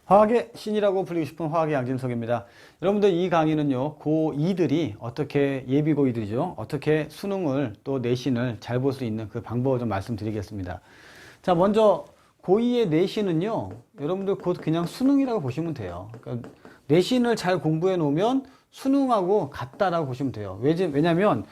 화학의 신이라고 불리고 싶은 화학의 양진석입니다. 여러분들 이 강의는요, 고2들이 어떻게 예비고2들이죠. 어떻게 수능을 또 내신을 잘 볼 수 있는 그 방법을 좀 말씀드리겠습니다. 자, 먼저 고2의 내신은요, 여러분들 곧 그냥 수능이라고 보시면 돼요. 그러니까 내신을 잘 공부해 놓으면 수능하고 같다라고 보시면 돼요. 왜냐면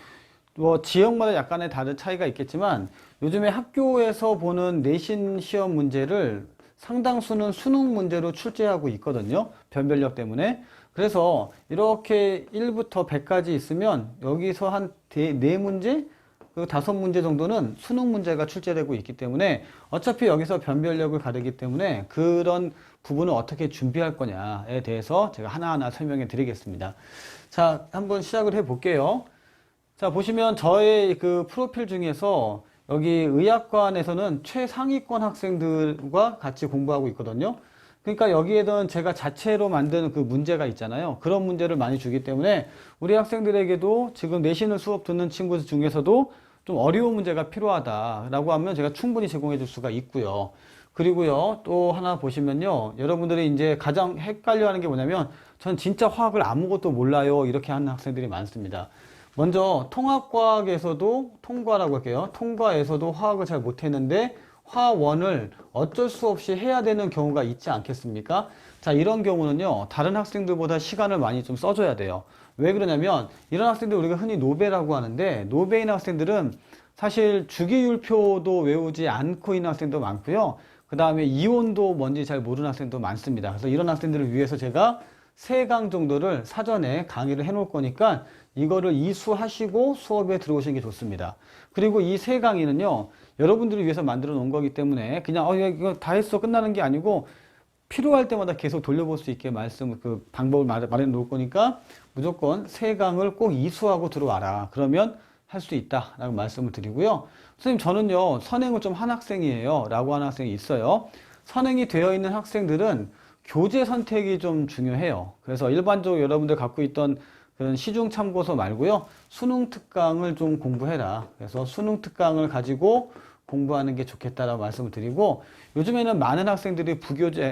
뭐 지역마다 약간의 다른 차이가 있겠지만 요즘에 학교에서 보는 내신 시험 문제를 상당수는 수능 문제로 출제하고 있거든요. 변별력 때문에. 그래서 이렇게 1부터 100까지 있으면 여기서 한 4문제? 그 5문제 정도는 수능 문제가 출제되고 있기 때문에 어차피 여기서 변별력을 가르기 때문에 그런 부분을 어떻게 준비할 거냐에 대해서 제가 하나하나 설명해 드리겠습니다. 자, 한번 시작을 해 볼게요. 자, 보시면 저의 그 프로필 중에서 여기 의학관에서는 최상위권 학생들과 같이 공부하고 있거든요. 그러니까 여기에는 제가 자체로 만든 그 문제가 있잖아요. 그런 문제를 많이 주기 때문에 우리 학생들에게도 지금 내신을 수업 듣는 친구들 중에서도 좀 어려운 문제가 필요하다라고 하면 제가 충분히 제공해 줄 수가 있고요. 그리고요, 또 하나 보시면요. 여러분들이 이제 가장 헷갈려 하는 게 뭐냐면 전 진짜 화학을 아무것도 몰라요. 이렇게 하는 학생들이 많습니다. 먼저 통합과학에서도 통과라고 할게요. 통과에서도 화학을 잘 못했는데 화원을 어쩔 수 없이 해야 되는 경우가 있지 않겠습니까? 자, 이런 경우는요, 다른 학생들보다 시간을 많이 좀 써줘야 돼요. 왜 그러냐면 이런 학생들 우리가 흔히 노베라고 하는데, 노베인 학생들은 사실 주기율표도 외우지 않고 있는 학생도 많고요. 그 다음에 이온도 뭔지 잘 모르는 학생도 많습니다. 그래서 이런 학생들을 위해서 제가 3강 정도를 사전에 강의를 해 놓을 거니까 이거를 이수하시고 수업에 들어오시는 게 좋습니다. 그리고 이 3강의는요, 여러분들을 위해서 만들어 놓은 거기 때문에 그냥 이거 다 했어 끝나는 게 아니고 필요할 때마다 계속 돌려볼 수 있게 그 방법을 마련해 놓을 거니까 무조건 3강을 꼭 이수하고 들어와라. 그러면 할 수 있다라고 말씀을 드리고요. 선생님, 저는요, 선행을 좀 한 학생이에요. 라고 하는 학생이 있어요. 선행이 되어 있는 학생들은 교재 선택이 좀 중요해요. 그래서 일반적으로 여러분들 갖고 있던 그런 시중 참고서 말고요, 수능 특강을 좀 공부해라. 그래서 수능 특강을 가지고 공부하는 게 좋겠다라고 말씀을 드리고, 요즘에는 많은 학생들이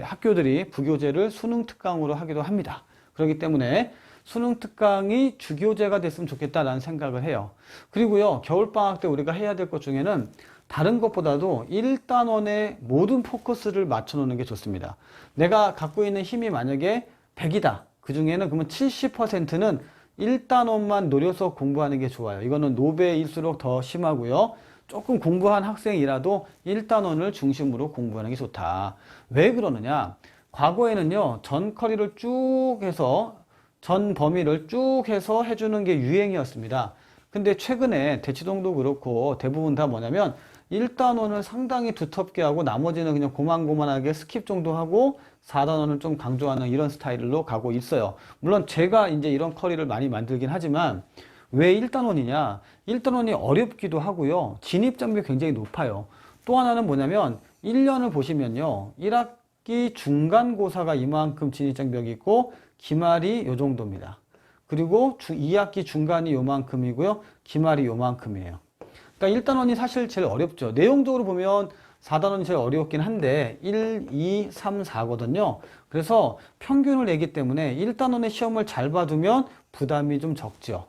학교들이 부교재를 수능 특강으로 하기도 합니다. 그렇기 때문에 수능 특강이 주교재가 됐으면 좋겠다라는 생각을 해요. 그리고요, 겨울방학 때 우리가 해야 될 것 중에는 다른 것보다도 1단원에 모든 포커스를 맞춰 놓는 게 좋습니다. 내가 갖고 있는 힘이 만약에 100이다. 그 중에는 그러면 70%는 1단원만 노려서 공부하는 게 좋아요. 이거는 노베일수록 더 심하고요. 조금 공부한 학생이라도 1단원을 중심으로 공부하는 게 좋다. 왜 그러느냐? 과거에는요, 전 커리를 쭉 해서, 전 범위를 쭉 해서 해주는 게 유행이었습니다. 근데 최근에 대치동도 그렇고 대부분 다 뭐냐면 1단원을 상당히 두텁게 하고 나머지는 그냥 고만고만하게 스킵 정도 하고 4단원을 좀 강조하는 이런 스타일로 가고 있어요. 물론 제가 이제 이런 커리를 많이 만들긴 하지만 왜 1단원이냐? 1단원이 어렵기도 하고요. 진입장벽이 굉장히 높아요. 또 하나는 뭐냐면 1년을 보시면요. 1학기 중간고사가 이만큼 진입장벽이 있고 기말이 요 정도입니다. 그리고 2학기 중간이 요만큼이고요. 기말이 요만큼이에요. 그러니까 1단원이 사실 제일 어렵죠. 내용적으로 보면 4단원이 제일 어렵긴 한데 1, 2, 3, 4거든요. 그래서 평균을 내기 때문에 1단원의 시험을 잘 봐두면 부담이 좀 적죠.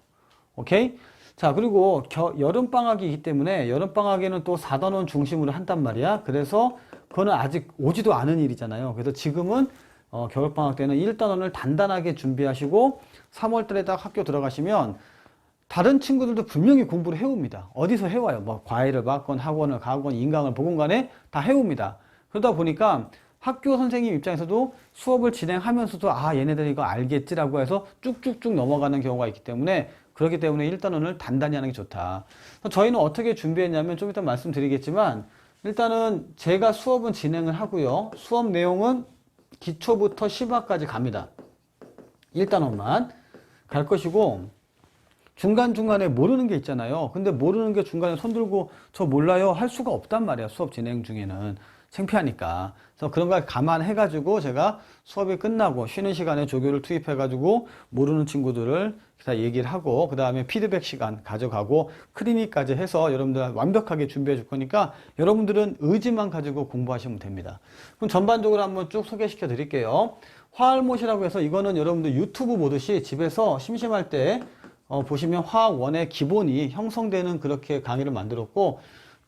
오케이? 자, 그리고 여름방학이기 때문에 여름방학에는 또 4단원 중심으로 한단 말이야. 그래서 그거는 아직 오지도 않은 일이잖아요. 그래서 지금은 겨울방학 때는 1단원을 단단하게 준비하시고 3월 달에 딱 학교 들어가시면 다른 친구들도 분명히 공부를 해옵니다. 어디서 해와요? 뭐 과외를 받건 학원을 가건 인강을 보건 간에 다 해옵니다. 그러다 보니까 학교 선생님 입장에서도 수업을 진행하면서도 얘네들 이거 알겠지라고 해서 쭉쭉쭉 넘어가는 경우가 있기 때문에 그렇기 때문에 1단원을 단단히 하는 게 좋다. 저희는 어떻게 준비했냐면 좀 이따 말씀드리겠지만 일단은 제가 수업은 진행을 하고요. 수업 내용은 기초부터 심화까지 갑니다. 1단원만 갈 것이고 중간중간에 모르는 게 있잖아요. 근데 모르는 게 중간에 손 들고 저 몰라요 할 수가 없단 말이야. 수업 진행 중에는. 창피하니까. 그래서 그런 걸 감안해가지고 제가 수업이 끝나고 쉬는 시간에 조교를 투입해가지고 모르는 친구들을 다 얘기를 하고 그 다음에 피드백 시간 가져가고 클리닉까지 해서 여러분들 완벽하게 준비해 줄 거니까 여러분들은 의지만 가지고 공부하시면 됩니다. 그럼 전반적으로 한번 쭉 소개시켜 드릴게요. 화알못이라고 해서 이거는 여러분들 유튜브 보듯이 집에서 심심할 때 보시면 화학 1의 기본이 형성되는 그렇게 강의를 만들었고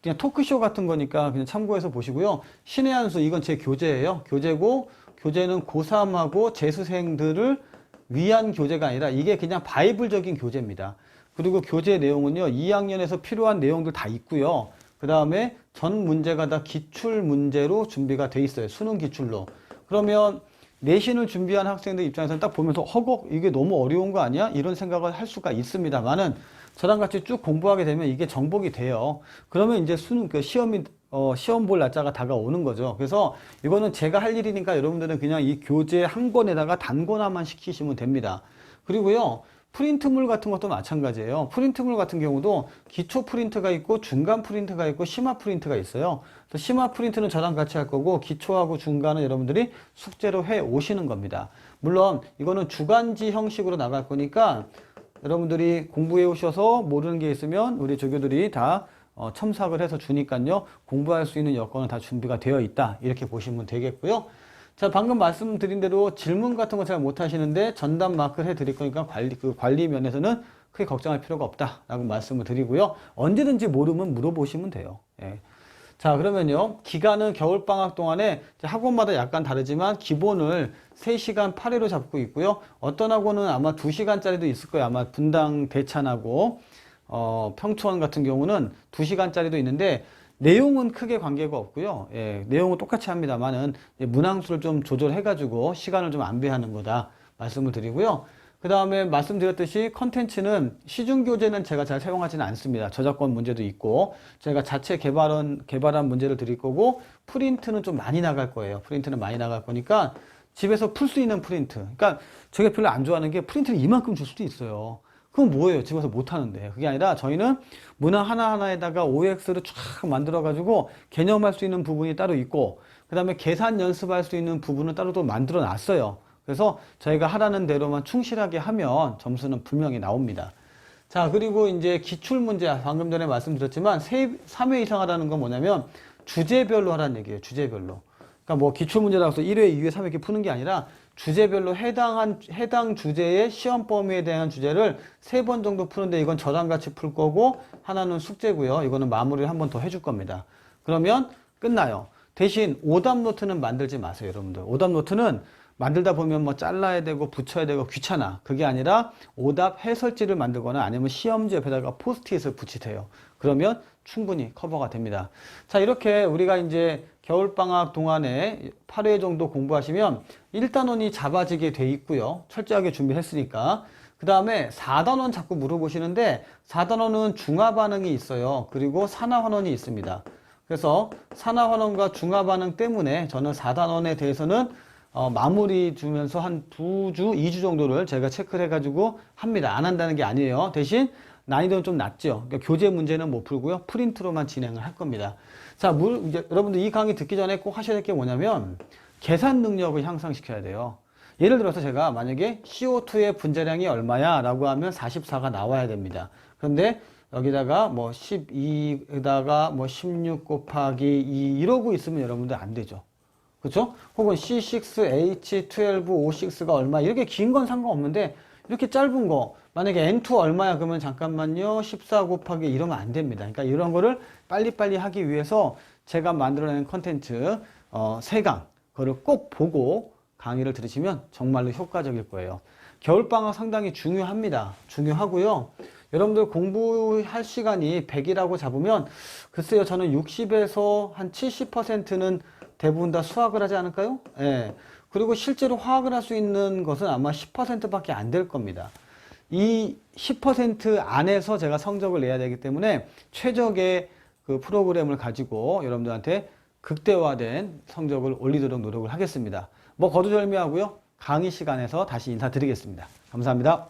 그냥 토크쇼 같은 거니까 그냥 참고해서 보시고요. 신의 한 수, 이건 제 교재예요. 교재고 교재는 고3하고 재수생들을 위한 교재가 아니라 이게 그냥 바이블적인 교재입니다. 그리고 교재 내용은요, 2학년에서 필요한 내용들 다 있고요. 그 다음에 전 문제가 다 기출 문제로 준비가 돼 있어요. 수능 기출로. 그러면 내신을 준비한 학생들 입장에서는 딱 보면서 허걱 이게 너무 어려운 거 아니야? 이런 생각을 할 수가 있습니다만은 저랑 같이 쭉 공부하게 되면 이게 정복이 돼요. 그러면 이제 수능 시험 볼 날짜가 다가오는 거죠. 그래서 이거는 제가 할 일이니까 여러분들은 그냥 이 교재 한 권에다가 단권화만 시키시면 됩니다. 그리고요, 프린트물 같은 것도 마찬가지예요. 프린트물 같은 경우도 기초 프린트가 있고 중간 프린트가 있고 심화 프린트가 있어요. 그래서 심화 프린트는 저랑 같이 할 거고 기초하고 중간은 여러분들이 숙제로 해 오시는 겁니다. 물론 이거는 주간지 형식으로 나갈 거니까 여러분들이 공부해 오셔서 모르는 게 있으면 우리 조교들이 다 첨삭을 해서 주니까요. 공부할 수 있는 여건은 다 준비가 되어 있다. 이렇게 보시면 되겠고요. 자, 방금 말씀드린 대로 질문 같은 거 잘 못하시는데 전담 마크를 해드릴 거니까 관리 면에서는 크게 걱정할 필요가 없다라고 말씀을 드리고요. 언제든지 모르면 물어보시면 돼요. 예. 자, 그러면요. 기간은 겨울방학 동안에 학원마다 약간 다르지만 기본을 3시간 8회로 잡고 있고요. 어떤 학원은 아마 2시간짜리도 있을 거예요. 아마 분당 대찬하고 평촌 같은 경우는 2시간짜리도 있는데 내용은 크게 관계가 없고요. 예, 내용은 똑같이 합니다만은 문항수를 좀 조절해가지고 시간을 좀 안배하는 거다 말씀을 드리고요. 그 다음에 말씀드렸듯이 컨텐츠는 시중교재는 제가 잘 사용하지는 않습니다. 저작권 문제도 있고 제가 자체 개발한 문제를 드릴 거고 프린트는 좀 많이 나갈 거예요. 프린트는 많이 나갈 거니까 집에서 풀 수 있는 프린트. 그러니까 제가 별로 안 좋아하는 게 프린트를 이만큼 줄 수도 있어요. 그럼 뭐예요? 집에서 못 하는데. 그게 아니라 저희는 문항 하나하나에다가 OX를 쫙 만들어가지고 개념할 수 있는 부분이 따로 있고 그 다음에 계산 연습할 수 있는 부분은 따로 또 만들어 놨어요. 그래서 저희가 하라는 대로만 충실하게 하면 점수는 분명히 나옵니다. 자, 그리고 이제 기출문제, 방금 전에 말씀드렸지만 3회 이상 하라는 건 뭐냐면 주제별로 하라는 얘기예요. 주제별로. 그러니까 뭐 기출문제라고 해서 1회, 2회, 3회 이렇게 푸는 게 아니라 주제별로 해당 주제의 시험 범위에 대한 주제를 3번 정도 푸는데 이건 저랑 같이 풀 거고 하나는 숙제고요. 이거는 마무리를 한 번 더 해줄 겁니다. 그러면 끝나요. 대신 오답 노트는 만들지 마세요, 여러분들. 오답 노트는 만들다 보면 뭐 잘라야 되고 붙여야 되고 귀찮아. 그게 아니라 오답 해설지를 만들거나 아니면 시험지 옆에다가 포스트잇을 붙이세요. 그러면 충분히 커버가 됩니다. 자, 이렇게 우리가 이제 겨울방학 동안에 8회 정도 공부하시면 1단원이 잡아지게 돼 있고요. 철저하게 준비했으니까. 그 다음에 4단원 자꾸 물어보시는데 4단원은 중화반응이 있어요. 그리고 산화환원이 있습니다. 그래서 산화환원과 중화반응 때문에 저는 4단원에 대해서는 마무리 주면서 한 2주 정도를 제가 체크를 해가지고 합니다. 안 한다는 게 아니에요. 대신 난이도는 좀 낮죠. 그러니까 교재 문제는 못 풀고요. 프린트로만 진행을 할 겁니다. 자, 이제 여러분들 이 강의 듣기 전에 꼭 하셔야 될 게 뭐냐면 계산 능력을 향상시켜야 돼요. 예를 들어서 제가 만약에 CO2의 분자량이 얼마야? 라고 하면 44가 나와야 됩니다. 그런데 여기다가 뭐 12에다가 뭐 16 곱하기 2 이러고 있으면 여러분들 안 되죠. 그렇죠? 혹은 C6H12O6가 얼마 이렇게 긴 건 상관없는데 이렇게 짧은 거 만약에 N2 얼마야 그러면 잠깐만요 14 곱하기 이러면 안 됩니다. 그러니까 이런 거를 빨리빨리 하기 위해서 제가 만들어낸 컨텐츠 3강 그거를 꼭 보고 강의를 들으시면 정말로 효과적일 거예요. 겨울방학 상당히 중요합니다. 중요하고요. 여러분들 공부할 시간이 100이라고 잡으면 글쎄요 저는 60에서 한 70%는 대부분 다 수학을 하지 않을까요? 예. 그리고 실제로 화학을 할 수 있는 것은 아마 10%밖에 안 될 겁니다. 이 10% 안에서 제가 성적을 내야 되기 때문에 최적의 그 프로그램을 가지고 여러분들한테 극대화된 성적을 올리도록 노력을 하겠습니다. 뭐 거두절미하고요. 강의 시간에서 다시 인사드리겠습니다. 감사합니다.